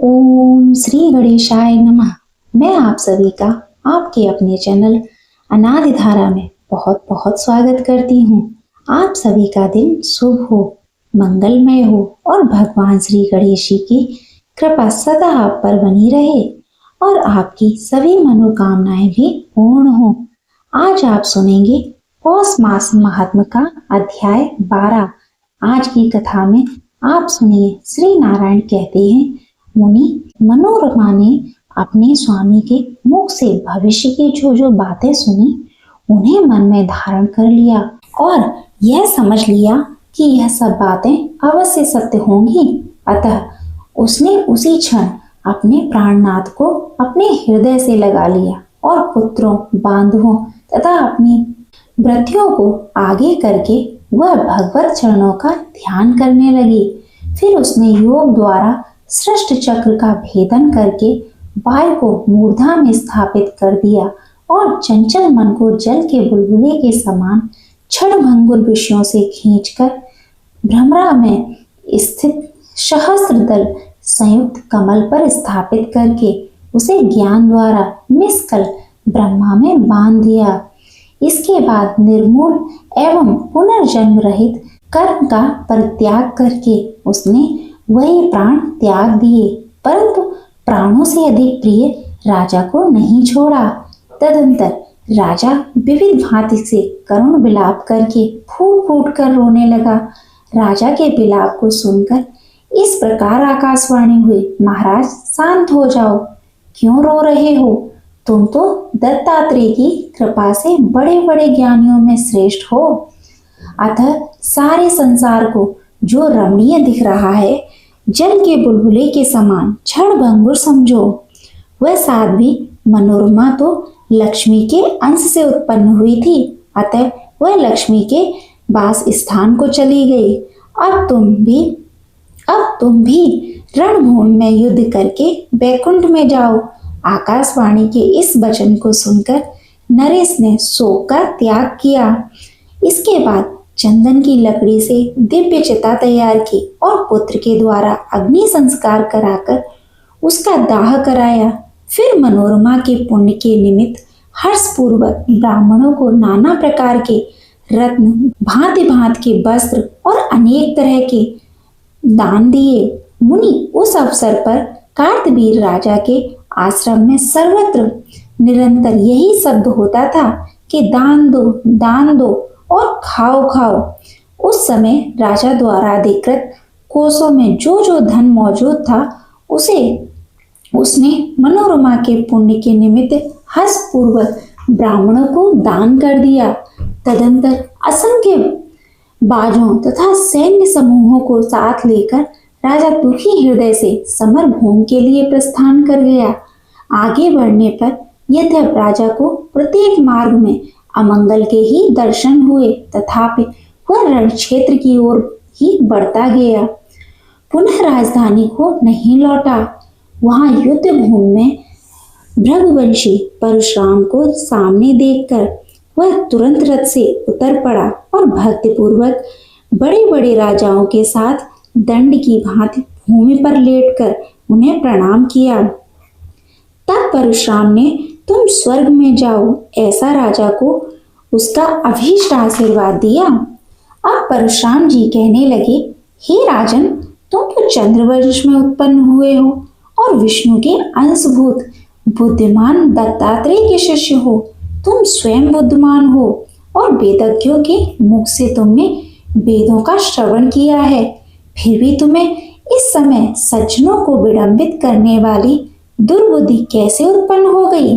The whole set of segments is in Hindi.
ओम श्री गणेशाय नमः। मैं आप सभी का आपके अपने चैनल अनादि धारा में बहुत बहुत स्वागत करती हूँ। आप सभी का दिन शुभ हो, मंगलमय हो और भगवान श्री गणेश जी की कृपा सदा आप पर बनी रहे और आपकी सभी मनोकामनाएं भी पूर्ण हो। आज आप सुनेंगे पौष मास महात्म का अध्याय 12। आज की कथा में आप सुनिए। श्री नारायण कहते हैं, मुनि मनोरमा ने अपने स्वामी के मुख से भविष्य की जो बातें सुनी उन्हें मन में धारण कर लिया और यह समझ लिया कि यह सब बातें अवश्य सत्य होंगी। अतः उसने उसी क्षण अपने प्राणनाथ को अपने हृदय से लगा लिया और पुत्रों, बांधवों तथा अपनी व्रतियों को आगे करके वह भगवत चरणों का ध्यान करने लगी। फिर उसने योग द्वारा सृष्ट चक्र का भेदन करके वायु को मूर्धा में स्थापित कर दिया और चंचल मन को जल के बुलबुले के समान क्षणभंगुर विषयों से खींचकर भ्रमरा में स्थित सहस्त्र दल संयुक्त कमल पर स्थापित करके उसे ज्ञान द्वारा निष्कल ब्रह्मा में बांध दिया। इसके बाद निर्मूल एवं पुनर्जन्म रहित कर्म का परित्याग करके उसने वही प्राण त्याग दिए, परंतु प्राणों से अधिक प्रिय राजा को नहीं छोड़ा। तदंतर राजा विविध भांति से करुण विलाप करके फूट फूट कर रोने लगा। राजा के विलाप को सुनकर इस प्रकार आकाशवाणी हुई, महाराज शांत हो जाओ, क्यों रो रहे हो? तुम तो दत्तात्रेय की कृपा से बड़े बड़े ज्ञानियों में श्रेष्ठ हो। अतः सारे संसार को जो रमणीय दिख रहा है, जल के बुलबुले के समान क्षणभंगुर समझो। वह साध्वी मनोरमा तो लक्ष्मी के अंश से उत्पन्न हुई थी, अतः वह लक्ष्मी के वास स्थान को चली गई। अब तुम भी रणभूमि में युद्ध करके बैकुंठ में जाओ। आकाशवाणी के इस वचन को सुनकर नरेश ने शोक का त्याग किया। इसके बाद चंदन की लकड़ी से दिव्य चिता तैयार की और पुत्र के द्वारा अग्नि संस्कार कराकर उसका दाह कराया। फिर मनोरमा के पुण्य के निमित्त हर्षपूर्वक ब्राह्मणों को नाना प्रकार के रत्न, भांति भांति के वस्त्र और अनेक तरह के दान दिए। मुनि उस अवसर पर कार्तवीर राजा के आश्रम में सर्वत्र निरंतर यही शब्द होता था कि दान दो और खाओ खाओ। उस समय राजा द्वारा अधिकृत कोषों में जो धन मौजूद था उसने मनोरमा के पुण्य के निमित्त हर्षपूर्वक ब्राह्मणों को दान कर दिया। तदंतर असंख्य बाजों तथा सैन्य समूहों को साथ लेकर राजा दुखी हृदय से समर भूमि के लिए प्रस्थान कर गया। आगे बढ़ने पर यद्यप राजा को प्रत्येक मार्ग में अमंगल के ही दर्शन हुए, तथापि वह रण क्षेत्र की ओर ही बढ़ता गया, पुनः राजधानी को नहीं लौटा। वहां युद्ध भूमि में भृगुवंशी परशुराम को सामने देखकर वह तुरंत रथ से उतर पड़ा और भक्तिपूर्वक बड़े बड़े राजाओं के साथ दंड की भांति भूमि पर लेटकर उन्हें प्रणाम किया। तब परशुराम ने तुम स्वर्ग में जाओ ऐसा राजा को उसका अभीष्ट आशीर्वाद दिया। अब परशुराम जी कहने लगे, हे राजन, तुम तो चंद्रवंश में उत्पन्न हुए हो और विष्णु के अंशभूत बुद्धिमान दत्तात्रेय के शिष्य हो। तुम स्वयं बुद्धिमान हो और वेदज्ञों के मुख से तुमने वेदों का श्रवण किया है, फिर भी तुम्हें इस समय सज्जनों को विडंबित करने वाली दुर्बुद्धि कैसे उत्पन्न हो गई?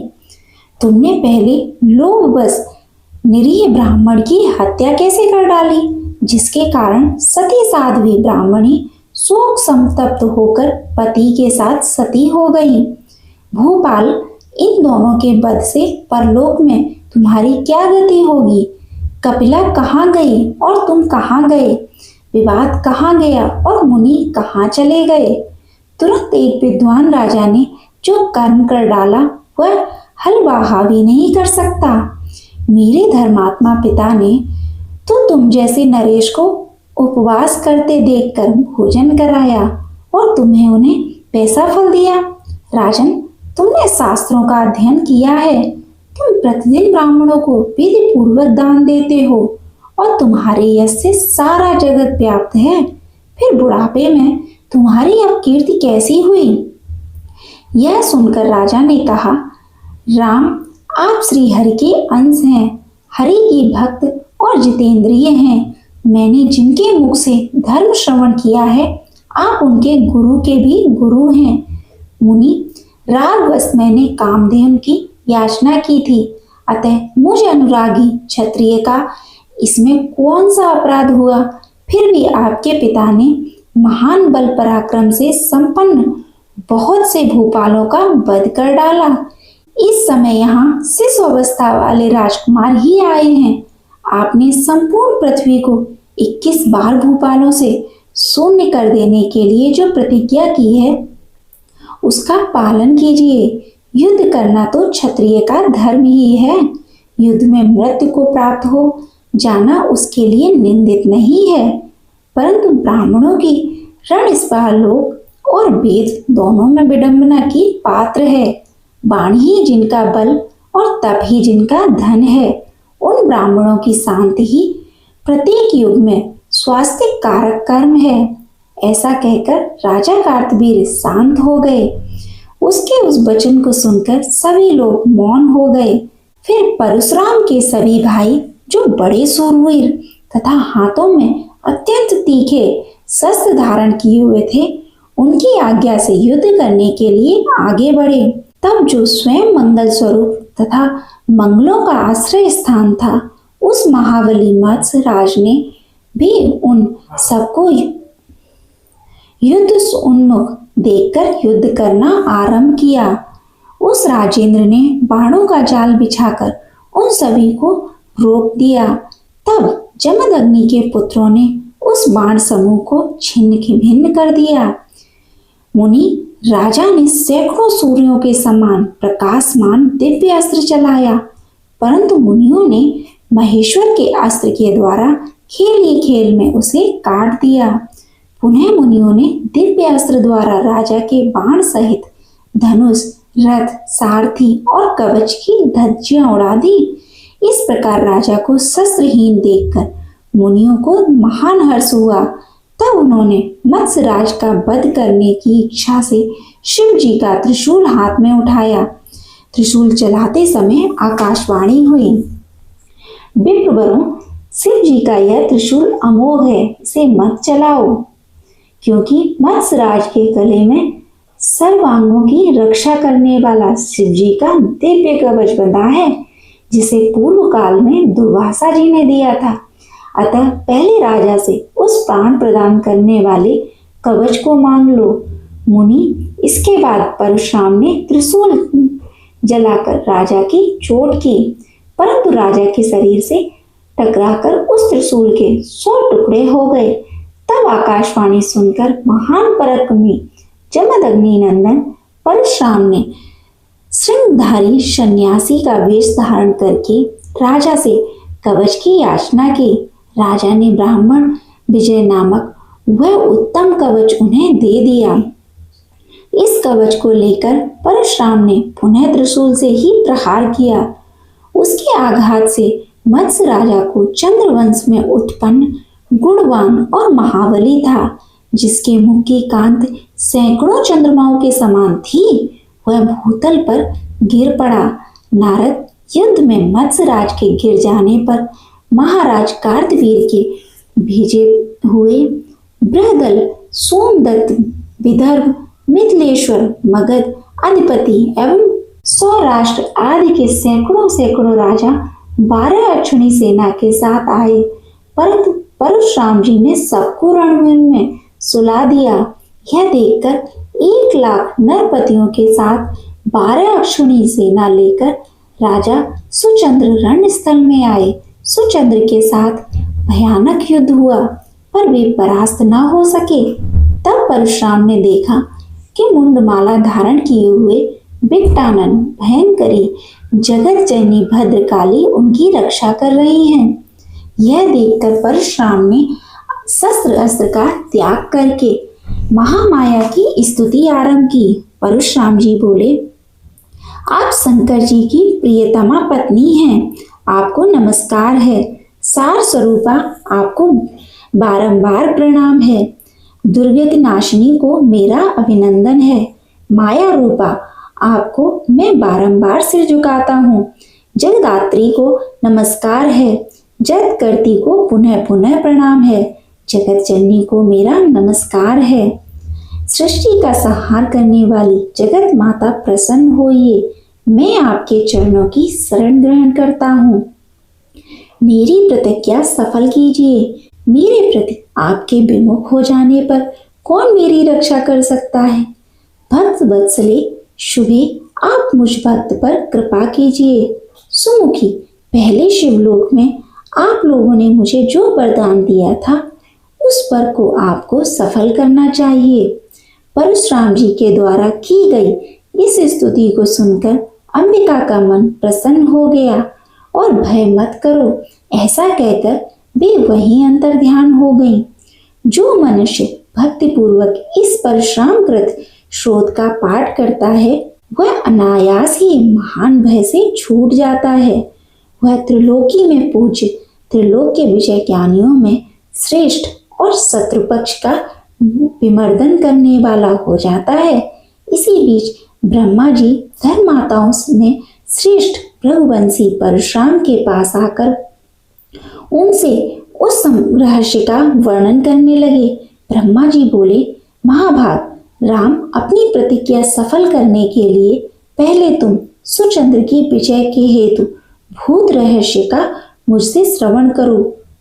तुमने पहले लोभवश निरीह ब्राह्मण की हत्या कैसे कर डाली, जिसके कारण सती साध्वी ब्राह्मणी शोक संतप्त होकर पति के साथ सती हो गई। भूपाल, इन दोनों के वध से परलोक में तुम्हारी क्या गति होगी? कपिला कहाँ गई और तुम कहाँ गए? विवाद कहाँ गया और मुनि कहाँ चले गए? तुरंत एक विद्वान राजा ने जो कर्म कर डाला वह हलवा हावी नहीं कर सकता। मेरे धर्मात्मा पिता ने तो तुम जैसे नरेश को उपवास करते देखकर भोजन कराया और तुम्हें उन्हें वैसा फल दिया। राजन, तुमने शास्त्रों का अध्ययन किया है, तुम प्रतिदिन ब्राह्मणों को विधि पूर्वक दान देते हो और तुम्हारे यश से सारा जगत व्याप्त है, फिर बुढ़ापे में तुम्हारी अब कीर्ति कैसी हुई? यह सुनकर राजा ने कहा, राम, आप श्री हरि के अंश हैं, हरि की भक्त और जितेंद्रिय हैं। मैंने जिनके मुख से धर्म श्रवण किया है, आप उनके गुरु के भी गुरु हैं। मुनि, रागवश मैंने कामधेनु की याचना की थी, अतः मुझे अनुरागी क्षत्रिय का इसमें कौन सा अपराध हुआ? फिर भी आपके पिता ने महान बल पराक्रम से संपन्न बहुत से भूपालों का वध कर डाला। इस समय यहाँ शिशु अवस्था वाले राजकुमार ही आए हैं। आपने संपूर्ण पृथ्वी को 21 बार भूपालों से शून्य कर देने के लिए जो प्रतिज्ञा की है, उसका पालन कीजिए। युद्ध करना तो क्षत्रिय का धर्म ही है। युद्ध में मृत्यु को प्राप्त हो जाना उसके लिए निंदित नहीं है, परंतु ब्राह्मणों की रणस्पाह लोक और वेद दोनों में विडंबना की पात्र है। वाणी ही जिनका बल और तप ही जिनका धन है, उन ब्राह्मणों की शांति ही प्रत्येक युग में स्वास्थ्य कारक कर्म है। ऐसा कहकर राजा कार्तवीर्य शांत हो गए। उसके उस वचन को सुनकर सभी लोग मौन हो गए। फिर परशुराम के सभी भाई, जो बड़े सूरवीर तथा हाथों में अत्यंत तीखे शस्त्र धारण किए हुए थे, उनकी आज्ञा से युद्ध करने के लिए आगे बढ़े। तब जो स्वयं मंगल स्वरूप तथा मंगलों का आश्रय स्थान था, उस महाबली मत्स्य राज ने भी उन सबको युद्ध उन्मुख देखकर युद्ध करना आरंभ किया। उस राजेंद्र ने बाणों का जाल बिछाकर उन सभी को रोक दिया। तब जमदग्नि के पुत्रों ने उस बाण समूह को छिन्न भिन्न कर दिया। मुनि, राजा ने सैकड़ों सूर्यों के समान प्रकाशमान दिव्य अस्त्र चलाया, परंतु मुनियों ने महेश्वर के अस्त्र के द्वारा खेल ही खेल में उसे काट दिया। पुनः मुनियों ने दिव्य अस्त्र द्वारा राजा के बाण सहित धनुष, रथ, सारथी और कवच की धज्जियां उड़ा दी। इस प्रकार राजा को शस्त्रहीन देखकर मुनियों को महान हर्ष हुआ। तब उन्होंने मत्स्यराज का वध करने की इच्छा से शिव जी का त्रिशूल हाथ में उठाया। त्रिशूल चलाते समय आकाशवाणी हुई, विप्रवरों, शिव जी का यह त्रिशूल अमोघ है, इसे मत चलाओ, क्योंकि मत्स्यराज के गले में सर्वांगों की रक्षा करने वाला शिव जी का दिव्य कवच बंधा है, जिसे पूर्व काल में दुर्वासा जी ने दिया था। अतः पहले राजा से उस प्राण प्रदान करने वाले कवच को मांग लो। मुनि, इसके बाद परशुराम ने त्रिशूल जलाकर राजा की चोट की, परंतु राजा के शरीर से टकराकर उस त्रिशूल के 100 टुकड़े हो गए। तब आकाशवाणी सुनकर महान पराक्रमी जमदग्नि नंदन परशुराम ने श्रृंगधारी सन्यासी का वेश धारण करके राजा से कवच की याचना की। राजा ने ब्राह्मण विजय नामक वह उत्तम कवच उन्हें दे दिया। इस कवच को लेकर परशुराम ने पुनः त्रिशूल से ही प्रहार किया। उसके आघात से मत्स्य राजा को चंद्रवंश में उत्पन्न गुणवान और महाबली था, जिसके मुख की कांत सैकड़ों चंद्रमाओं के समान थी, वह भूतल पर गिर पड़ा। नारद युद्ध में मत्स्यराज के गिर जाने पर महाराज कार्तवीर्य के भेजे हुए बृहदल सोमदत्त, विदर्भ, मिथिलेश्वर, मगध अधिपति एवं सौराष्ट्र आदि के सैकड़ों राजा 12 अक्षणी सेना के साथ आए, परंतु परशुराम जी ने सबको रणभूमि में सुला दिया। यह देखकर 1 लाख नरपतियों के साथ 12 अक्षणी सेना लेकर राजा सुचंद्र रणस्थल में आए। सुचंद्र के साथ भयानक युद्ध हुआ, पर वे परास्त न हो सके। तब परशुराम ने देखा कि मुंडमाला धारण किए हुए बिकटानन भयंकरी जगत जननी भद्रकाली उनकी रक्षा कर रही हैं। यह देखकर परशुराम ने शस्त्र अस्त्र का त्याग करके महामाया की स्तुति आरंभ की। परशुराम जी बोले, आप शंकर जी की प्रियतमा पत्नी हैं, आपको नमस्कार है। सार स्वरूपा आपको बारंबार प्रणाम है। दुर्गति नाशिनी को मेरा अभिनंदन है। माया रूपा आपको मैं बारंबार सिर झुकाता हूँ। जगदात्री को नमस्कार है। जगत करती को पुनः पुनः प्रणाम है। जगत जननी को मेरा नमस्कार है। सृष्टि का संहार करने वाली जगत माता प्रसन्न होइए। मैं आपके चरणों की शरण ग्रहण करता हूँ। मेरी प्रतिज्ञा सफल कीजिए। मेरे प्रति आपके विमुख हो जाने पर कौन मेरी रक्षा कर सकता है। भक्त वत्सले शुभे आप मुझ भक्त पर कृपा कीजिए। सुमुखी, पहले शिवलोक में आप लोगों ने मुझे जो वरदान दिया था उस पर को आपको सफल करना चाहिए। परशुराम जी के द्वारा की गई इस स्तुति को सुनकर अंबिका का मन प्रसन्न हो गया और भय मत करो ऐसा कहकर वे वहीं अंतर ध्यान हो गई। जो मनुष्य भक्ति पूर्वक इस परशुराम कृत श्रोत का पाठ करता है वह अनायास ही महान भय से छूट जाता है। वह त्रिलोकी में पूज्य, त्रिलोक के विजय ज्ञानियों में श्रेष्ठ और शत्रु पक्ष का विमर्दन करने वाला हो जाता है। इसी बीच ब्रह्मा जी धर्माताओं में श्रेष्ठ रघुवंशी परशुराम के पास आकर उनसे उस रहस्य का वर्णन करने लगे। ब्रह्मा जी बोले, महाभाग, राम अपनी प्रतिज्ञा सफल करने के लिए पहले तुम सुचंद्र की विजय के हेतु भूत रहस्य का मुझसे श्रवण करो।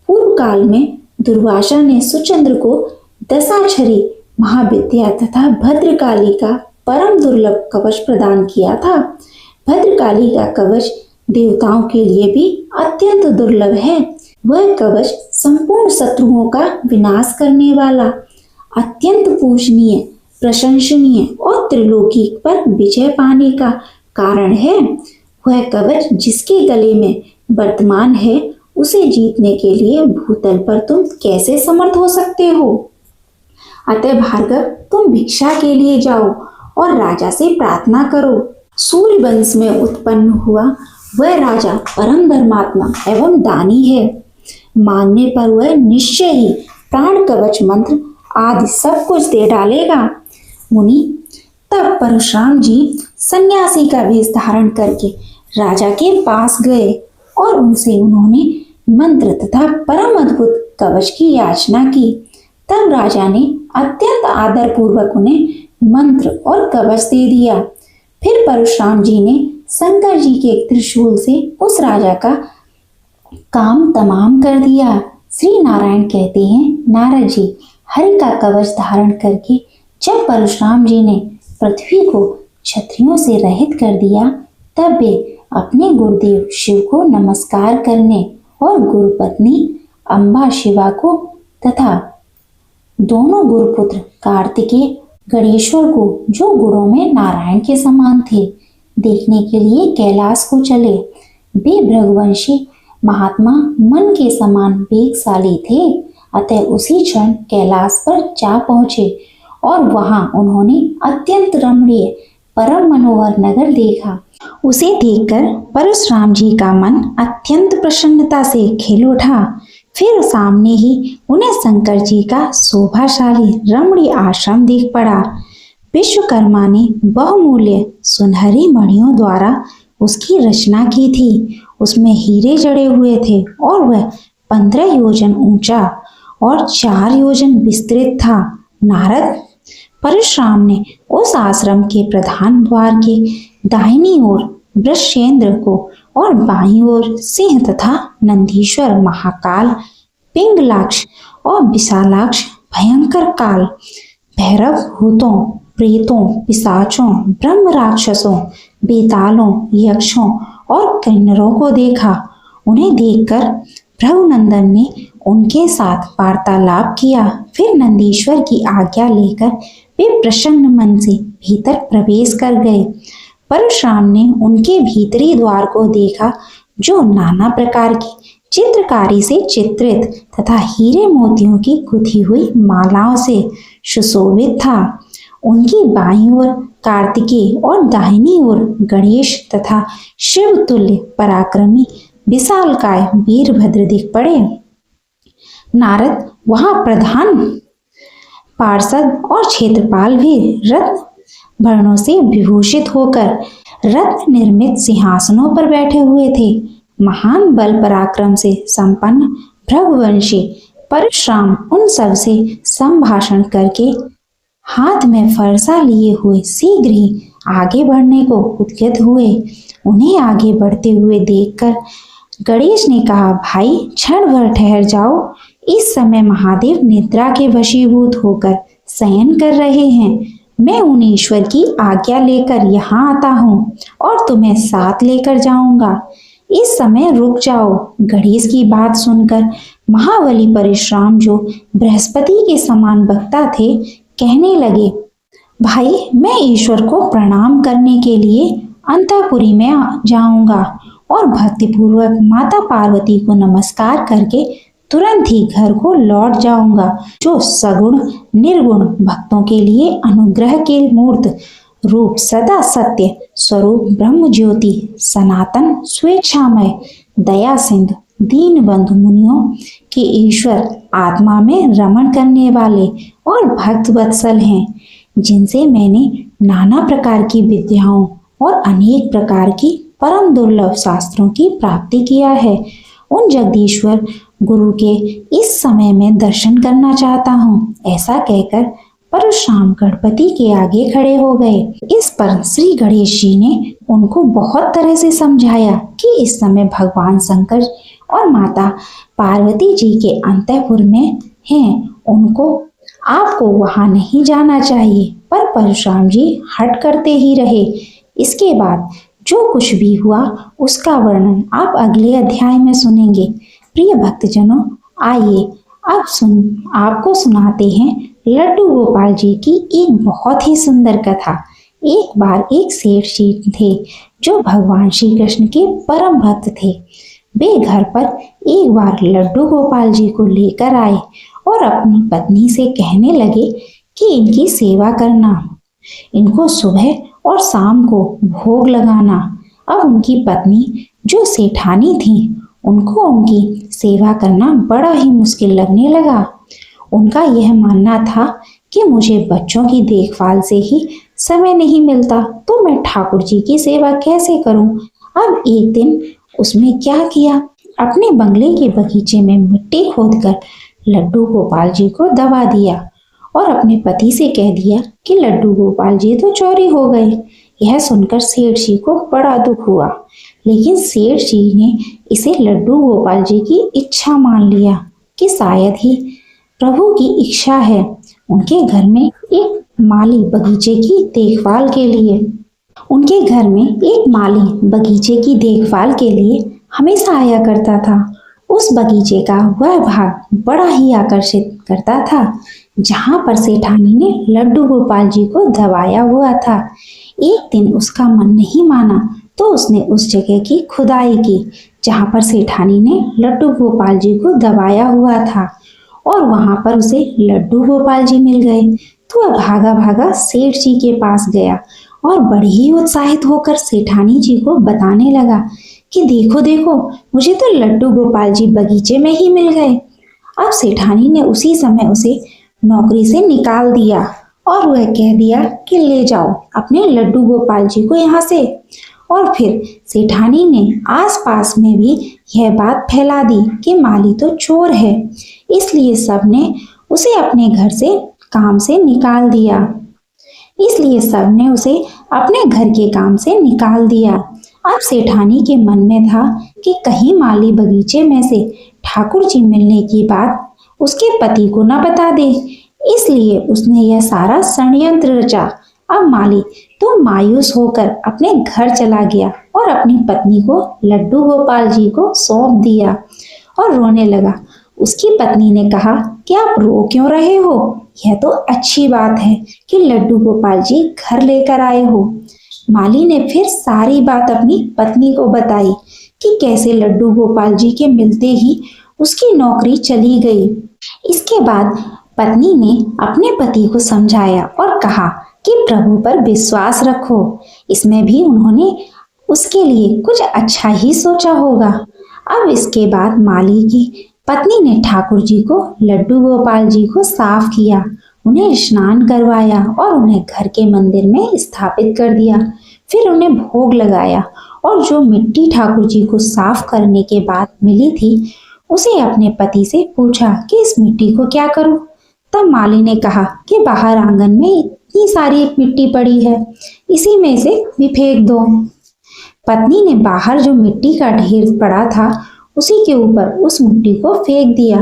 पूर्व काल में दुर्वासा ने सुचंद्र को दशाक्षरी महाविद्या तथा भद्रकाली का परम दुर्लभ कवच प्रदान किया था। भद्रकाली का कवच देवताओं के लिए भी अत्यंत दुर्लभ है। वह कवच संपूर्ण शत्रुओं का विनाश करने वाला, अत्यंत पूजनीय, प्रशंसनीय और त्रिलोकी पर विजय पाने का कारण है। वह कवच जिसके गले में वर्तमान है उसे जीतने के लिए भूतल पर तुम कैसे समर्थ हो सकते हो। अतः भार्गव, तुम भिक्षा के लिए जाओ और राजा से प्रार्थना करो। सूर्य वंश में उत्पन्न हुआ वह राजा परम धर्मात्मा एवं दानी है। मांगने पर वह निश्चय ही प्राण कवच मंत्र आदि सब कुछ दे डालेगा। मुनि, तब परशुराम जी सन्यासी का वेश धारण करके राजा के पास गए और उनसे उन्होंने मंत्र तथा परम अद्भुत कवच की याचना की। तब राजा ने अत्यंत आदर पूर्वक उन्हें मंत्र और कवच दे दिया। फिर परशुराम जी ने शंकर जी के त्रिशूल से उस राजा का काम तमाम कर दिया। श्री नारायण कहते हैं, नारद जी हरि का कवच धारण करके जब परशुराम जी ने पृथ्वी को क्षत्रियों से रहित कर दिया तब वे अपने गुरुदेव शिव को नमस्कार करने और गुरुपत्नी अम्बा शिवा को तथा दोनों गुरुपुत्र कार्तिकेय गणेश्वर को, जो गुणों में नारायण के समान थे, देखने के लिए कैलाश को चले। वे भृगुवंशी महात्मा मन के समान वेगशाली थे, अतः उसी क्षण कैलाश पर जा पहुंचे और वहां उन्होंने अत्यंत रमणीय परम मनोहर नगर देखा। उसे देखकर परशुराम जी का मन अत्यंत प्रसन्नता से खिल उठा। फिर सामने ही उन्हें शंकर जी का शोभाशाली रमणीय आश्रम दिख पड़ा। विश्वकर्मा ने बहुमूल्य सुनहरी मणियों द्वारा उसकी रचना की थी। उसमें हीरे जड़े हुए थे और वह 15 योजन ऊंचा और 4 योजन विस्तृत था। नारद, परशुराम ने उस आश्रम के प्रधान द्वार के दाहिनी ओर वृषेंद्र को और बाईं ओर सिंह तथा नंदीश्वर, महाकाल, पिंगलाक्ष और विशालाक्ष भयंकर काल, भैरव, भूतों, प्रेतों, पिशाचों, ब्रह्म राक्षसों, बेतालों, यक्षों और किन्नरों को देखा। उन्हें देखकर भृगुनंदन ने उनके साथ वार्तालाप किया। फिर नंदीश्वर की आज्ञा लेकर वे प्रसन्न मन से भीतर प्रवेश कर गए। परशुराम ने उनके भीतरी द्वार को देखा जो नाना प्रकार की चित्रकारी से चित्रित तथा हीरे मोतियों की गुथी हुई मालाओं से सुशोभित था। उनकी बाईं ओर कार्तिकेय और दाहिनी ओर गणेश तथा शिव तुल्य पराक्रमी विशालकाय वीरभद्र दिख पड़े। नारद वहां प्रधान पार्षद और क्षेत्रपाल भी रत्न भरणों से विभूषित होकर रत्न निर्मित सिंहासनों पर बैठे हुए थे। महान बल पराक्रम से संपन्न भृगुवंशी परशुराम उन सब से संभाषण करके हाथ में फरसा लिए हुए शीघ्र ही आगे बढ़ने को उद्यत हुए। उन्हें आगे बढ़ते हुए देखकर गणेश ने कहा, भाई क्षण भर ठहर जाओ। इस समय महादेव निद्रा के वशीभूत होकर शयन कर रहे हैं। मैं उन ईश्वर की आज्ञा लेकर यहाँ आता हूँ और तुम्हें साथ लेकर जाऊंगा। इस समय रुक जाओ। गणेश की बात सुनकर महाबली परशुराम, जो बृहस्पति के समान वक्ता थे, कहने लगे, भाई मैं ईश्वर को प्रणाम करने के लिए अंतःपुरी में जाऊंगा और भक्तिपूर्वक माता पार्वती को नमस्कार करके तुरंत ही घर को लौट जाऊंगा, जो सगुण निर्गुण भक्तों के लिए अनुग्रह के मूर्त रूप सदा सत्य स्वरूप ब्रह्म ज्योति सनातन स्वेच्छामय दया सिंधु दीन बंधु मुनियों के ईश्वर आत्मा में रमण करने वाले और भक्त वत्सल हैं, जिनसे मैंने नाना प्रकार की विद्याओं और अनेक प्रकार की परम दुर्लभ शास्त्रों की प्राप्ति किया है। उन जगदीश्वर गुरु के इस समय में दर्शन करना चाहता हूँ। ऐसा कहकर परशुराम गणपति के आगे खड़े हो गए। इस पर श्री गणेश जी ने उनको बहुत तरह से समझाया कि इस समय भगवान शंकर और माता पार्वती जी के अंतःपुर में हैं, उनको आपको वहां नहीं जाना चाहिए। पर परशुराम जी हट करते ही रहे। इसके बाद जो कुछ भी हुआ उसका वर्णन आप अगले अध्याय में सुनेंगे। प्रिय भक्तजनों, आइए अब आपको सुनाते हैं लड्डू गोपाल जी की एक बहुत ही सुंदर कथा। एक बार एक सेठ जी थे जो भगवान श्री कृष्ण के परम भक्त थे। वे घर पर एक बार लड्डू गोपाल जी को लेकर आए और अपनी पत्नी से कहने लगे कि इनकी सेवा करना, इनको सुबह और शाम को भोग लगाना। अब उनकी पत्नी जो सेठानी थी, उनको उनकी सेवा करना बड़ा ही मुश्किल लगने लगा। उनका यह मानना था कि मुझे बच्चों की देखभाल से ही समय नहीं मिलता, तो मैं ठाकुर जी की सेवा कैसे करूं। अब एक दिन उसमें क्या किया, अपने बंगले के बगीचे में मिट्टी खोदकर लड्डू गोपाल जी को दबा दिया और अपने पति से कह दिया कि लड्डू गोपाल जी तो चोरी हो गए। यह सुनकर सेठ जी को बड़ा दुख हुआ, लेकिन सेठ जी ने इसे लड्डू गोपाल जी की इच्छा मान लिया कि शायद ही प्रभु की इच्छा है। उनके घर में एक माली बगीचे की देखभाल के लिए हमेशा आया करता था। उस बगीचे का वह भाग बड़ा ही आकर्षित करता था जहाँ पर सेठानी ने लड्डू गोपाल जी को दबाया हुआ था। एक दिन उसका मन नहीं माना तो उसने उस जगह की खुदाई की जहाँ पर सेठानी ने लड्डू गोपाल जी को दबाया हुआ था और वहां पर उसे लड्डू गोपाल जी मिल गए। तो वह भागा भागा सेठ जी के पास गया और बड़ी ही उत्साहित होकर सेठानी जी को बताने लगा कि देखो देखो, मुझे तो लड्डू गोपाल जी बगीचे में ही मिल गए। अब सेठानी ने उसी समय उसे नौकरी से निकाल दिया और वह कह दिया कि ले जाओ अपने लड्डू गोपाल जी को यहाँ से। और फिर सेठानी ने आसपास में भी यह बात फैला दी कि माली तो चोर है, इसलिए सबने उसे अपने घर से काम से निकाल दिया। अब सेठानी के मन में था कि कहीं माली बगीचे में से ठाकुर जी मिलने की बात उसके पति को न बता दे, इसलिए उसने यह सारा षड्यंत्र रचा। अब माली तो मायूस होकर अपने घर चला गया और अपनी पत्नी को लड्डू गोपाल जी को सौंप दिया और रोने लगा। उसकी पत्नी ने कहा कि आप रो क्यों रहे हो, यह तो अच्छी बात है कि लड्डू गोपाल जी घर लेकर आए हो। माली ने फिर सारी बात अपनी पत्नी को बताई कि कैसे लड्डू गोपाल जी के मिलते ही उसकी नौकरी चली गई। इसके बाद पत्नी ने अपने पति को समझाया और कहा कि प्रभु पर विश्वास रखो, इसमें भी उन्होंने उसके लिए कुछ अच्छा ही सोचा होगा। अब इसके बाद माली की पत्नी ने ठाकुर जी को लड्डू गोपाल जी को साफ किया, उन्हें स्नान करवाया और उन्हें घर के मंदिर में स्थापित कर दिया। फिर उन्हें भोग लगाया और जो मिट्टी ठाकुर जी को साफ करने के बाद मिली थी उसे अपने पति से पूछा कि इस मिट्टी को क्या करूं। तब माली ने कहा कि बाहर आंगन में इतनी सारी मिट्टी पड़ी है, इसी में से भी फेंक दो। पत्नी ने बाहर जो मिट्टी का ढेर पड़ा था उसी के ऊपर उस मिट्टी को फेंक दिया।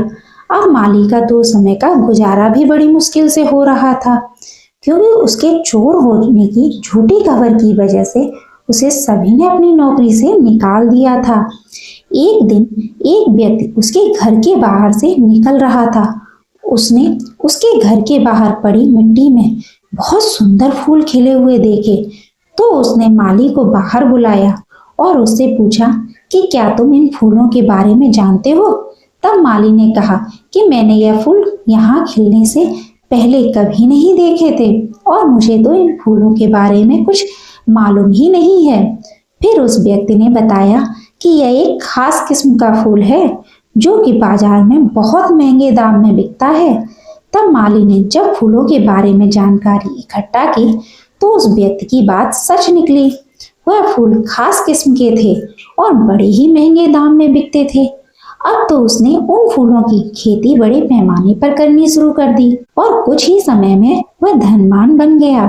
अब माली का 2 समय का गुजारा भी बड़ी मुश्किल से हो रहा था, क्योंकि उसके चोर होने की झूठी खबर की वजह से उसे सभी ने अपनी नौकरी से निकाल दिया था। एक दिन एक व्यक्ति उसके घर के बाहर से निकल रहा था। उसने उसके घर के बाहर पड़ी मिट्टी में बहुत सुंदर फूल खिले हुए देखे, तो उसने माली को बाहर बुलाया और उससे पूछा कि क्या तुम इन फूलों के बारे में जानते हो। तब माली ने कहा कि मैंने यह फूल यहाँ खिलने से पहले कभी नहीं देखे थे और मुझे तो इन फूलों के बारे में कुछ मालूम ही नहीं है। फिर उस व्यक्ति ने बताया कि यह एक खास किस्म का फूल है जो कि बाजार में बहुत महंगे दाम में बिकता है। तब माली ने जब फूलों के बारे में जानकारी इकट्ठा की तो उस व्यक्ति की बात सच निकली। वह फूल खास किस्म के थे और बड़े ही महंगे दाम में बिकते थे। अब तो उसने उन फूलों की खेती बड़े पैमाने पर करनी शुरू कर दी और कुछ ही समय में वह धनवान बन गया।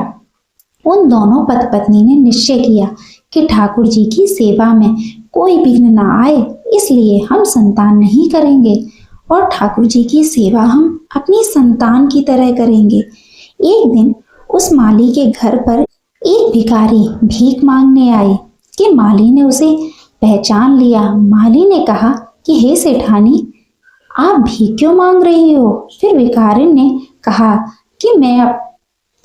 उन दोनों पति पत्नी ने निश्चय किया कि ठाकुर जी की सेवा में कोई विघ्न न आए, इसलिए हम संतान नहीं करेंगे और ठाकुर जी की सेवा हम अपनी संतान की तरह करेंगे। एक दिन उस माली के घर पर एक भिखारी भीख मांगने आए कि माली ने उसे पहचान लिया। माली ने कहा कि हे सेठानी, आप भीख क्यों मांग रही हो। फिर भिखारी ने कहा कि मैं अब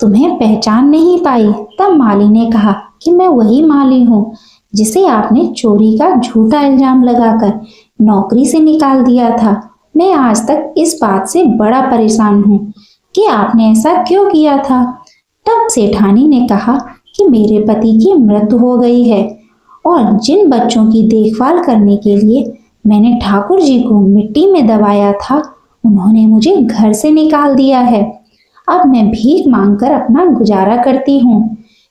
तुम्हें पहचान नहीं पाई। तब माली ने कहा कि मैं वही माली हूँ जिसे आपने चोरी का झूठा इल्जाम लगाकर नौकरी से निकाल दिया था। मैं आज तक इस बात से बड़ा परेशान हूँ कि आपने ऐसा क्यों किया था। तब सेठानी ने कहा कि मेरे पति की मृत्यु हो गई है और जिन बच्चों की देखभाल करने के लिए मैंने ठाकुर जी को मिट्टी में दबाया था उन्होंने मुझे घर से निकाल दिया है। अब मैं भीख मांगकर अपना गुजारा करती हूँ।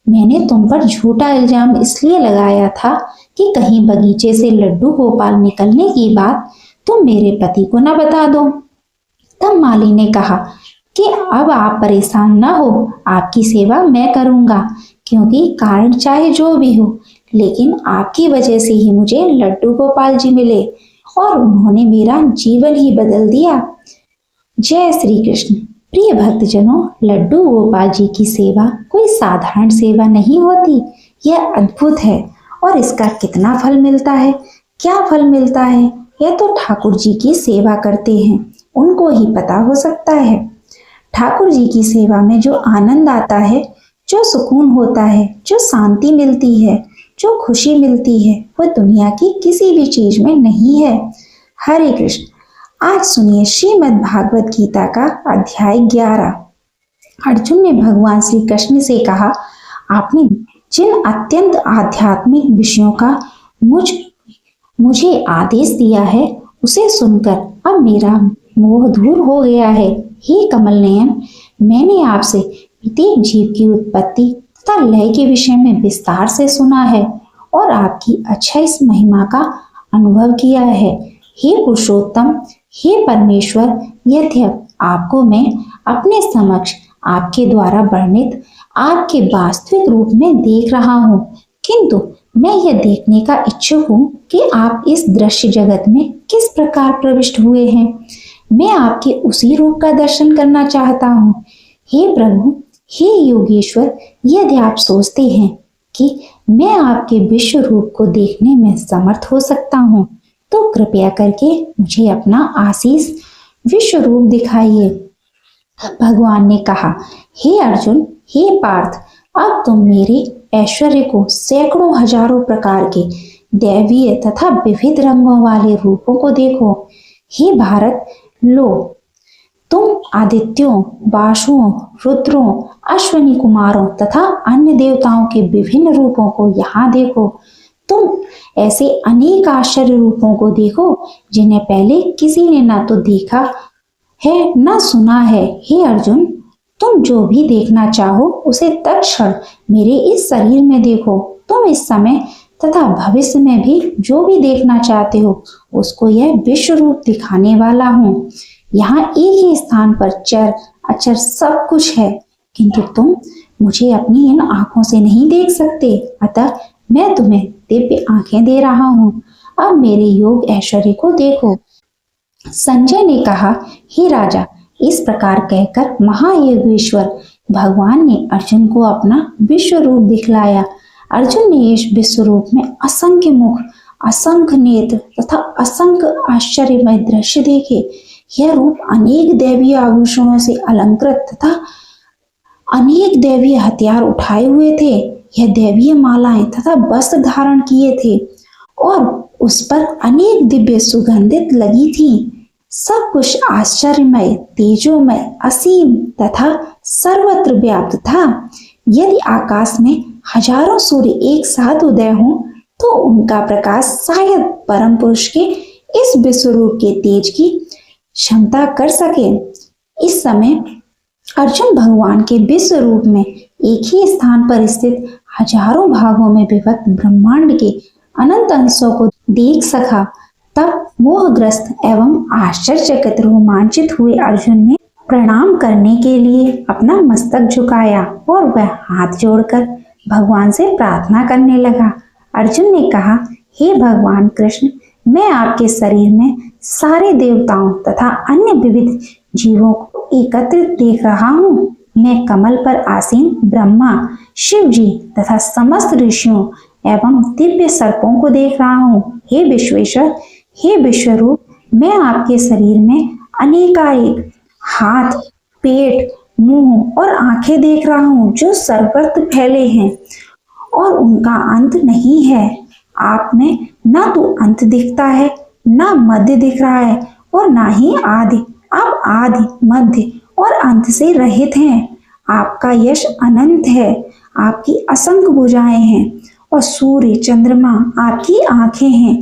मैंने तुम पर झूठा इल्जाम इसलिए लगाया था कि कहीं बगीचे से लड्डू गोपाल निकलने की बात तुम मेरे पति को न बता दो। तब माली ने कहा कि अब आप परेशान न हो, आपकी सेवा मैं करूंगा, क्योंकि कारण चाहे जो भी हो, लेकिन आपकी वजह से ही मुझे लड्डू गोपाल जी मिले और उन्होंने मेरा जीवन ही बदल दिया। जय श्री कृष्ण। प्रिय भक्तजनों, लड्डू गोपाल जी की सेवा कोई साधारण सेवा नहीं होती, यह अद्भुत है। और इसका कितना फल मिलता है, क्या फल मिलता है, यह तो ठाकुर जी की सेवा करते हैं उनको ही पता हो सकता है। ठाकुर जी की सेवा में जो आनंद आता है, जो सुकून होता है, जो शांति मिलती है, जो खुशी मिलती है, वह दुनिया की किसी भी चीज में नहीं है। हरे कृष्ण। आज सुनिए श्रीमद् भागवत गीता का अध्याय 11। अर्जुन ने भगवान श्री कृष्ण से कहा, आपने जिन अत्यंत आध्यात्मिक विषयों का मुझे आदेश दिया है उसे सुनकर अब मेरा मोह दूर हो गया है। हे कमल नयन, मैंने आपसे प्रत्येक जीव की उत्पत्ति तथा लय के विषय में विस्तार से सुना है और आपकी अच्छाई महिमा का अनुभव किया है। हे पुरुषोत्तम, हे परमेश्वर, यद्यप आपको मैं अपने समक्ष आपके द्वारा वर्णित आपके वास्तविक रूप में देख रहा हूँ, किंतु मैं यह देखने का इच्छुक हूँ कि आप इस दृश्य जगत में किस प्रकार प्रविष्ट हुए हैं। मैं आपके उसी रूप का दर्शन करना चाहता हूँ। हे प्रभु, हे योगेश्वर, यदि आप सोचते हैं कि मैं आपके विश्व रूप को देखने में समर्थ हो सकता हूँ तो कृपया करके मुझे अपना आशीष विश्व रूप दिखाइए। भगवान ने कहा, हे अर्जुन, हे पार्थ, अब तुम मेरे ऐश्वर्य को सैकड़ों हजारों प्रकार के दैवीय तथा विविध रंगों वाले रूपों को देखो। हे भारत, लो तुम आदित्यों, वासुओं, रुद्रों, अश्वनी कुमारों तथा अन्य देवताओं के विभिन्न रूपों को यहाँ देखो। तुम ऐसे अनेक आश्चर्य रूपों को देखो जिन्हें पहले किसी ने ना तो देखा है ना सुना है। हे अर्जुन, तुम जो भी देखना चाहो उसे तत्क्षण मेरे इस शरीर में देखो। तुम इस समय तथा भविष्य में भी जो भी देखना चाहते हो उसको यह विश्व रूप दिखाने वाला हूँ। यहाँ एक ही स्थान पर चर अचर सब कुछ है, किंतु तुम मुझे अपनी इन आंखों से नहीं देख सकते, अतः मैं तुम्हें दिव्य आंखें दे रहा हूँ। अब मेरे योग ऐश्वर्य को देखो। संजय ने कहा, हे राजा, इस प्रकार कहकर महायोगेश्वर भगवान ने अर्जुन को अपना विश्व रूप दिखलाया। अर्जुन ने इस विश्व रूप में असंख्य मुख, असंख्य नेत्र तथा असंख्य आश्चर्यमय दृश्य देखे। यह रूप अनेक दैवीय आभूषणों से अलंकृत तथा अनेक दैवीय हथियार उठाए हुए थे। यह दैवीय मालाएं तथा वस्त्र धारण किए थे और उस पर अनेक दिव्य सुगंधित लगी थी। सब कुछ आश्चर्यमय, तेजोमय, असीम तथा सर्वत्र व्याप्त था। यदि आकाश में हजारों सूर्य एक साथ उदय हों तो उनका प्रकाश शायद परम पुरुष के इस विश्व रूप के तेज की क्षमता कर सके। इस समय अर्जुन भगवान के विश्व रूप में एक ही स्थान पर स्थित हजारों भागों में विभक्त ब्रह्मांड के अनंत अंशों को देख सका। तब मोहग्रस्त एवं आश्चर्यचकित रोमांचित हुए अर्जुन ने प्रणाम करने के लिए अपना मस्तक झुकाया और वह हाथ जोड़कर भगवान से प्रार्थना करने लगा। अर्जुन ने कहा, हे भगवान कृष्ण, मैं आपके शरीर में सारे देवताओं तथा अन्य विविध जीवों को एकत्रित देख रहा हूँ। मैं कमल पर आसीन ब्रह्मा, शिव जी तथा समस्त ऋषियों एवं दिव्य सर्पों को देख रहा हूँ। हे विश्वेश्वर, हे विश्वरूप, मैं आपके शरीर में अनेकानेक हाथ, पेट, मुंह और आंखें देख रहा हूँ जो सर्वत्र फैले हैं और उनका अंत नहीं है। आप में ना तो अंत दिखता है, ना मध्य दिख रहा है और ना ही आदि। आप आदि, मध्य और अंत से रहित हैं। आपका यश अनंत है। आपकी असंख्य भुजाएं हैं और सूर्य, चंद्रमा आपकी आंखें हैं।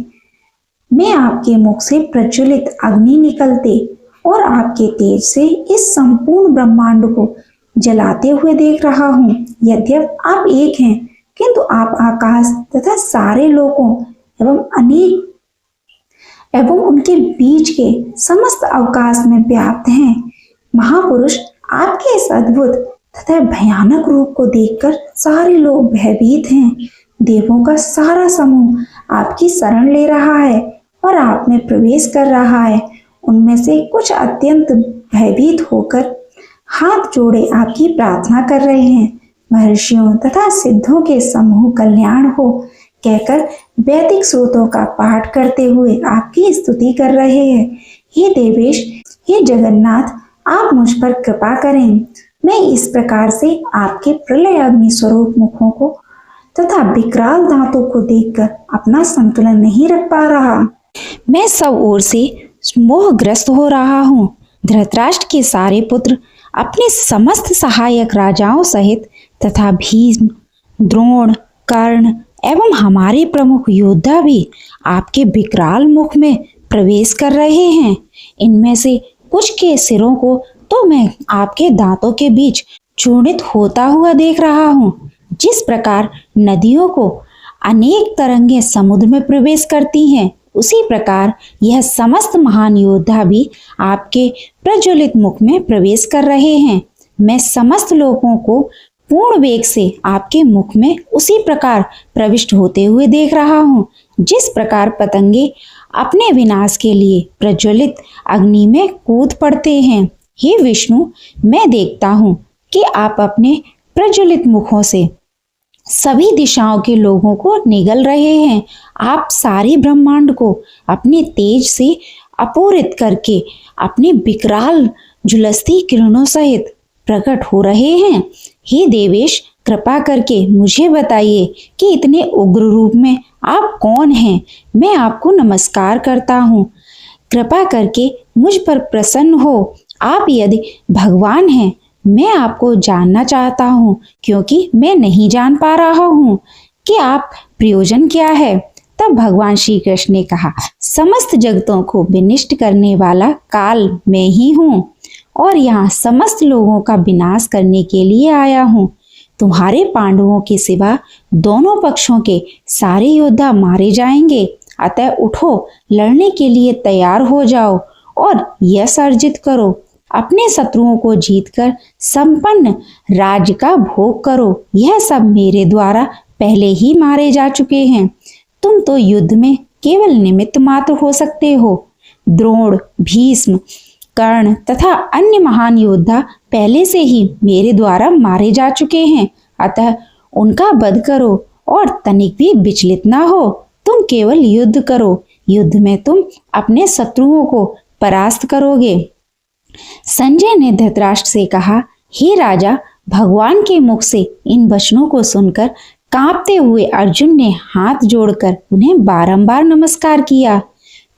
मैं आपके मुख से प्रज्वलित अग्नि निकलते और आपके तेज से इस संपूर्ण ब्रह्मांड को जलाते हुए देख रहा हूँ। यद्यप आप एक हैं, किंतु आप आकाश तथा सारे लोकों एवं उनके बीच के समस्त अवकाश में व्याप्त हैं। महापुरुष, आपके इस अद्भुत तथा भयानक रूप को देखकर सारे लोग भयभीत हैं। देवों का सारा समूह आपकी शरण ले रहा है और आप में प्रवेश कर रहा है। उनमें से कुछ अत्यंत भयभीत होकर हाथ जोड़े आपकी प्रार्थना कर रहे हैं। महर्षियों तथा सिद्धों के समूह कल्याण हो कहकर वैदिक स्रोतों का पाठ करते हुए आपकी स्तुति कर रहे हैं। हे देवेश, हे जगन्नाथ, आप मुझ पर कृपा करें। मैं इस प्रकार से आपके प्रलय अग्नि स्वरूप मुखों को तथा विकराल दांतों को देखकर अपना संतुलन नहीं रख पा रहा। मैं सब ओर से मोहग्रस्त हो रहा हूँ। धृतराष्ट्र के सारे पुत्र अपने समस्त सहायक राजाओं सहित तथा भीष्म, द्रोण, कर्ण एवं हमारे प्रमुख योद्धा भी आपके विकराल मुख में प्रवेश कर रहे हैं। इनमें से कुछ के सिरों को तो मैं आपके दांतों के बीच चूर्णित होता हुआ देख रहा हूँ। जिस प्रकार नदियों को अनेक तरंगें समुद्र में प्रवेश करती हैं, उसी प्रकार यह समस्त महान योद्धा भी आपके प्रज्वलित मुख में प्रवेश कर रहे हैं। मैं समस्त लोगों को पूर्ण वेग से आपके मुख में उसी प्रकार प्रविष्ट होते हुए देख रहा हूँ, जिस प्रकार पतंगे अपने विनाश के लिए प्रज्वलित अग्नि में कूद पड़ते हैं। हे विष्णु, मैं देखता हूँ कि आप अपने प्रज्वलित मुखों से सभी दिशाओं के लोगों को निगल रहे हैं। आप सारे ब्रह्मांड को अपने तेज से अपूरित करके अपने विकराल झुलसती किरणों सहित प्रकट हो रहे हैं। हे देवेश, कृपा करके मुझे बताइए कि इतने उग्र रूप में आप कौन हैं? मैं आपको नमस्कार करता हूँ। कृपा करके मुझ पर प्रसन्न हो। आप यदि भगवान हैं, मैं आपको जानना चाहता हूँ, क्योंकि मैं नहीं जान पा रहा हूँ कि आप प्रयोजन क्या है। तब भगवान श्री कृष्ण ने कहा, समस्त जगतों को विनिष्ट करने वाला काल मैं ही हूँ और यहाँ समस्त लोगों का विनाश करने के लिए आया हूँ। तुम्हारे पांडवों के सिवा दोनों पक्षों के सारे योद्धा मारे जाएंगे, अतः उठो, लड़ने के लिए तैयार हो जाओ और यश अर्जित करो। अपने शत्रुओं को जीतकर संपन्न राज्य का भोग करो। यह सब मेरे द्वारा पहले ही मारे जा चुके हैं। तुम तो युद्ध में केवल निमित्त मात्र हो सकते हो। द्रोण, भीष्म, कर्ण तथा अन्य महान योद्धा पहले से ही मेरे द्वारा मारे जा चुके हैं, अतः उनका वध करो और तनिक भी विचलित ना हो। तुम केवल युद्ध करो। युद्ध में तुम अपने शत्रुओं को परास्त करोगे। संजय ने धृतराष्ट्र से कहा, हे राजा, भगवान के मुख से इन वचनों को सुनकर कांपते हुए अर्जुन ने हाथ जोड़कर उन्हें बारंबार नमस्कार किया।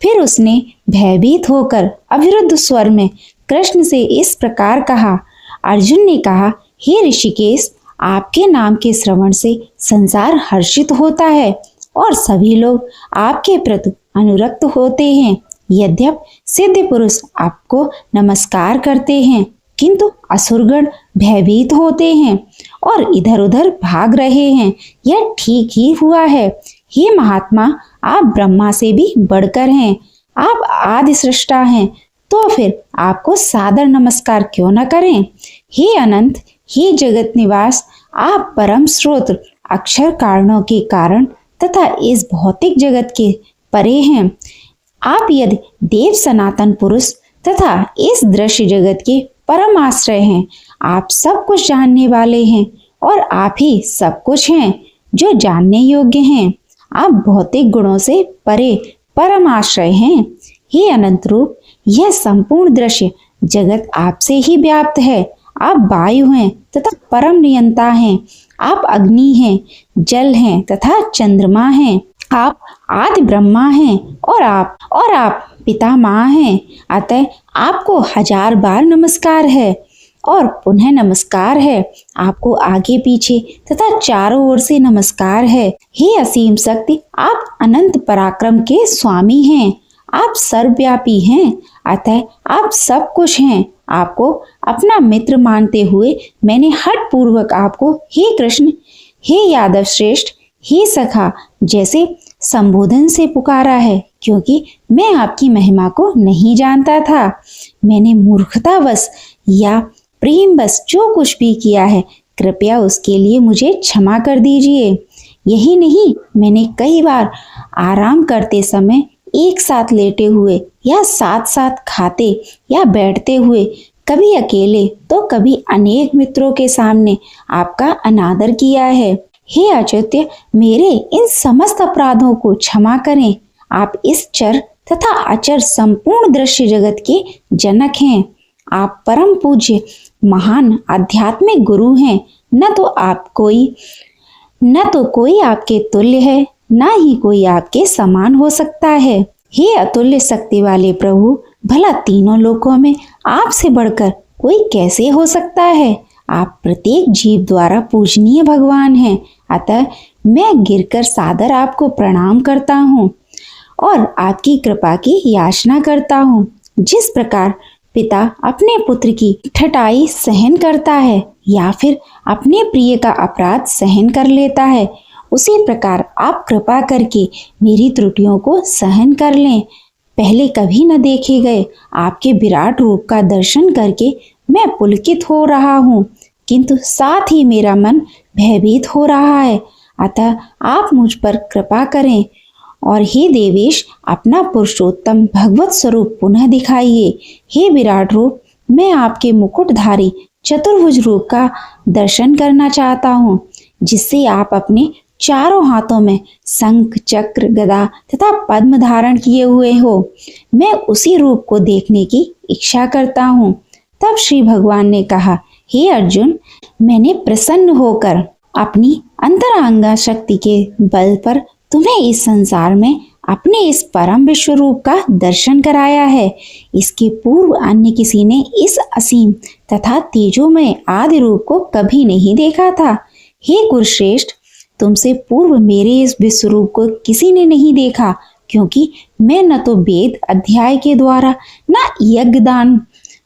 फिर उसने भयभीत होकर अविरुद्ध स्वर में कृष्ण से इस प्रकार कहा। अर्जुन ने कहा, हे ऋषिकेश, आपके नाम के श्रवण से संसार हर्षित होता है और सभी लोग आपके प्रति अनुरक्त होते हैं। यद्यप सिद्ध पुरुष आपको नमस्कार करते हैं, किंतु असुरगण भयभीत होते हैं और इधर उधर भाग रहे हैं। यह ठीक ही हुआ है। हे महात्मा, आप ब्रह्मा से भी बढ़कर हैं। आप आदि सृष्टा हैं, तो फिर आपको सादर नमस्कार क्यों न करें। हे अनंत, हे जगत निवास, आप परम स्रोत, अक्षर कारणों के कारण तथा इस भौतिक जगत के परे हैं। आप यदि देव सनातन पुरुष तथा इस दृश्य जगत के परम आश्रय हैं। आप सब कुछ जानने वाले हैं और आप ही सब कुछ हैं जो जानने योग्य हैं। आप भौतिक गुणों से परे परम आश्रय हैं। हे अनंत रूप, यह संपूर्ण दृश्य जगत आपसे ही व्याप्त है। आप वायु हैं तथा परम नियंता हैं। आप अग्नि हैं, जल हैं तथा चंद्रमा हैं। आप आदि ब्रह्मा हैं और आप पिता माँ हैं। अतः आपको 1000 बार नमस्कार है और पुनः नमस्कार है। आपको आगे पीछे तथा चारों ओर से नमस्कार है। हे असीम शक्ति, आप अनंत पराक्रम के स्वामी हैं। आप सर्वव्यापी हैं, अतः आप सब कुछ हैं। आपको अपना मित्र मानते हुए मैंने हठ पूर्वक आपको हे कृष्ण, हे यादव श्रेष्ठ, हे सखा जैसे संबोधन से पुकारा है, क्योंकि मैं आपकी महिमा को नहीं जानता था। मैंने मूर्खतावश या प्रेमवश जो कुछ भी किया है, कृपया उसके लिए मुझे क्षमा कर दीजिए। यही नहीं, मैंने कई बार आराम करते समय एक साथ लेटे हुए या साथ साथ खाते या बैठते हुए, कभी अकेले तो कभी अनेक मित्रों के सामने आपका अनादर किया है। हे अच्युत्य, मेरे इन समस्त अपराधों को क्षमा करें। आप इस चर तथा अचर संपूर्ण दृश्य जगत के जनक हैं। आप परम पूज्य महान आध्यात्मिक गुरु हैं। न तो कोई आपके तुल्य है, न ही कोई आपके समान हो सकता है। हे अतुल्य शक्ति वाले प्रभु, भला तीनों लोकों में आपसे बढ़कर कोई कैसे हो सकता है। आप प्रत्येक जीव द्वारा पूजनीय भगवान हैं। अतः मैं गिरकर सादर आपको प्रणाम करता हूँ और आपकी कृपा की याचना करता हूँ। जिस प्रकार पिता अपने पुत्र की ठटाई सहन करता है या फिर अपने प्रिय का अपराध सहन कर लेता है, उसी प्रकार आप कृपा करके मेरी त्रुटियों को सहन कर लें। पहले कभी न देखे गए आपके विराट रूप का दर्शन करके मैं पुलकित हो रहा हूँ, किंतु साथ ही मेरा मन भयभीत हो रहा है। अतः आप मुझ पर कृपा करें और हे देवेश, अपना पुरुषोत्तम भगवत स्वरूप पुनः दिखाइए। हे विराट रूप, मैं आपके मुकुटधारी चतुर्भुज रूप का दर्शन करना चाहता हूँ, जिससे आप अपने चारों हाथों में शंख, चक्र, गदा तथा पद्म धारण किए हुए हो। मैं उसी रूप को देखने की इच्छा करता हूँ। तब श्री भगवान ने कहा, हे अर्जुन, मैंने प्रसन्न होकर अपनी अंतरांगा शक्ति के बल पर तुम्हें इस संसार में अपने इस परम विश्व रूप का दर्शन कराया है। इसके पूर्व अन्य किसी ने इस असीम तथा तेजोमय आदि रूप को कभी नहीं देखा था। हे कुरुश्रेष्ठ, तुमसे पूर्व मेरे इस विश्व रूप को किसी ने नहीं देखा, क्योंकि मैं न तो वेद अध्याय के द्वारा, न यज्ञ दान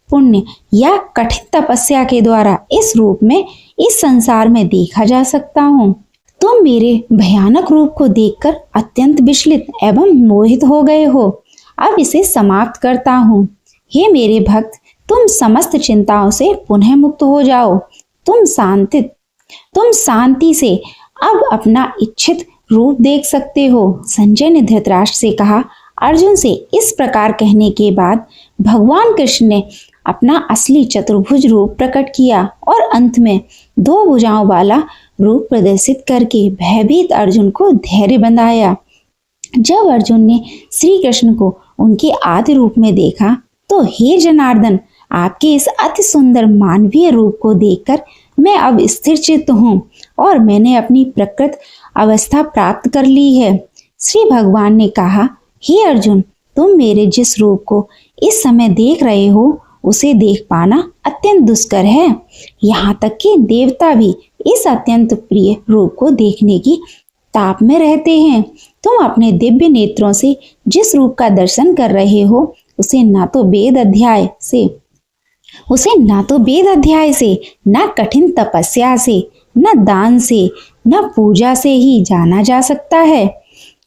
पुण्य या कठिन तपस्या के द्वारा इस रूप में इस संसार में देखा जा सकता हूँ। तुम मेरे भयानक रूप को देखकर अत्यंत विचलित एवं मोहित हो गए हो। अब इसे समाप्त करता हूँ। हे मेरे भक्त, तुम समस्त चिंताओं से पुनः मुक्त हो जाओ। तुम शांति से अब अपना इच्छित रूप देख सकते हो। संजय ने धृतराष्ट्र से कहा। अर्जुन से इस प्रकार कहने के बाद भगवान कृष्ण ने अपना असली चतुर्भुज रूप प्रकट किया और अंत में 2 भुजाओं वाला रूप प्रदर्शित करके भयभीत अर्जुन को धैर्य बंधाया। जब अर्जुन ने श्री कृष्ण को उनके आदि रूप में देखा तो हे जनार्दन, आपके इस अति सुंदर मानवीय रूप को देखकर मैं अब स्थिर चित्त हूँ और मैंने अपनी प्रकृत अवस्था प्राप्त कर ली है। श्री भगवान ने कहा, हे अर्जुन, तुम मेरे जिस रूप को इस समय देख रहे हो उसे देख पाना अत्यंत दुष्कर है। यहाँ तक कि देवता भी इस अत्यंत प्रिय रूप को देखने की ताप में रहते हैं। तुम अपने दिव्य नेत्रों से जिस रूप का दर्शन कर रहे हो उसे ना तो वेद अध्याय से, न कठिन तपस्या से, न दान से, न पूजा से ही जाना जा सकता है।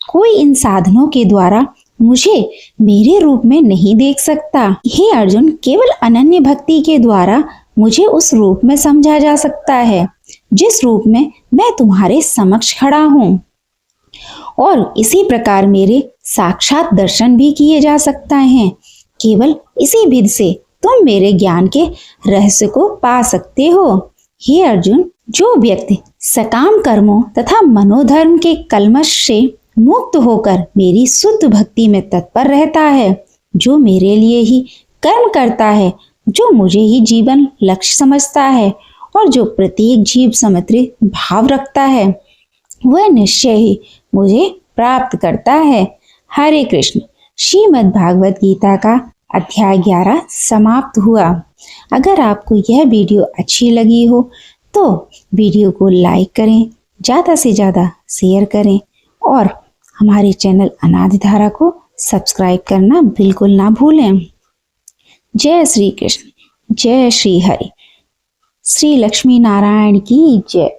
कोई इन साधनों के द्वारा मुझे मेरे रूप में नहीं देख सकता। हे अर्जुन, केवल अनन्य भक्ति के द्वारा मुझे उस रूप में समझा जा सकता है जिस रूप में मैं तुम्हारे समक्ष खड़ा हूँ, और इसी प्रकार मेरे साक्षात दर्शन भी किए जा सकता है। केवल इसी विधि से तुम मेरे ज्ञान के रहस्य को पा सकते हो। हे अर्जुन, जो व्यक्ति सकाम कर्मों तथा मनोधर्म के कलमश से मुक्त होकर मेरी शुद्ध भक्ति में तत्पर रहता है, जो मेरे लिए ही कर्म करता है, जो मुझे ही जीवन लक्ष्य समझता है और जो प्रत्येक जीव समर्पित भाव रखता है, वह निश्चय ही मुझे प्राप्त करता है। हरे कृष्ण। श्रीमद् भागवत गीता का अध्याय 11 समाप्त हुआ। अगर आपको यह वीडियो अच्छी लगी हो तो वीडियो को लाइक करें, ज़्यादा से ज़्यादा शेयर करें और हमारे चैनल अनादि धारा को सब्सक्राइब करना बिल्कुल ना भूलें। जय श्री कृष्ण, जय श्री हरि, श्री लक्ष्मी नारायण की जय।